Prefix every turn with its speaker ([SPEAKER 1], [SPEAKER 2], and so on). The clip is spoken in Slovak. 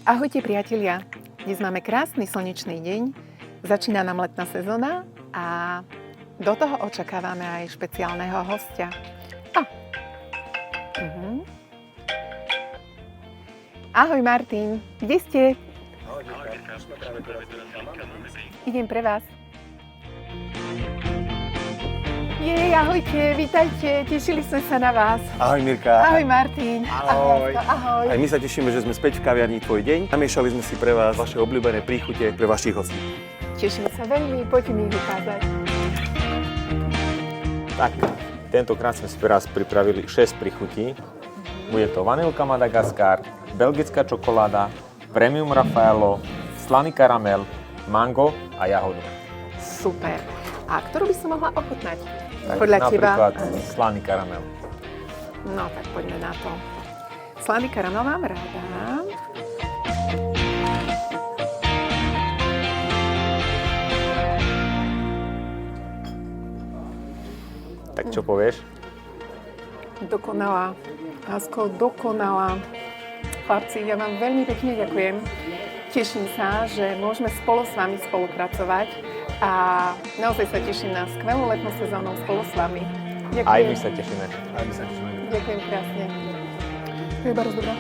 [SPEAKER 1] Ahojte priatelia, dnes máme krásny slnečný deň, začína nám letná sezóna a do toho očakávame aj špeciálneho hostia. Ahoj Martin, kde ste? Idem pre vás. Ahojte, vítajte, tešili sme sa na vás.
[SPEAKER 2] Ahoj Mirka.
[SPEAKER 1] Ahoj Martin.
[SPEAKER 2] Ahoj.
[SPEAKER 1] Ahoj.
[SPEAKER 2] Aj my sa tešíme, že sme späť v kaviarni Tvoj deň. Namiešali sme si pre vás vaše obľúbené príchute pre vašich hostí.
[SPEAKER 1] Tešíme sa veľmi, poďte mi ich ukázať.
[SPEAKER 3] Tak, tentokrát sme si pre vás pripravili 6 príchutí. Bude to vanilka Madagaskar, belgická čokoláda, premium Raffaello, slaný karamel, mango a jahodu.
[SPEAKER 1] Super. A ktorú by som mohla ochutnať?
[SPEAKER 3] Tak,
[SPEAKER 1] Podľa teba?
[SPEAKER 3] napríklad slaný karamel.
[SPEAKER 1] No tak poďme na to. Slaný karamel mám rada.
[SPEAKER 3] Tak čo povieš?
[SPEAKER 1] Dokonalá. Lásko, dokonalá. Chlapci, ja vám veľmi pekne ďakujem. Teším sa, že môžeme spolu s vami spolupracovať a naozaj sa teším na skvelú letnú sezónu spolu s vami. Ďakujem.
[SPEAKER 3] Aj my sa tešíme.
[SPEAKER 1] Ďakujem krásne. To je bardzo dobrá.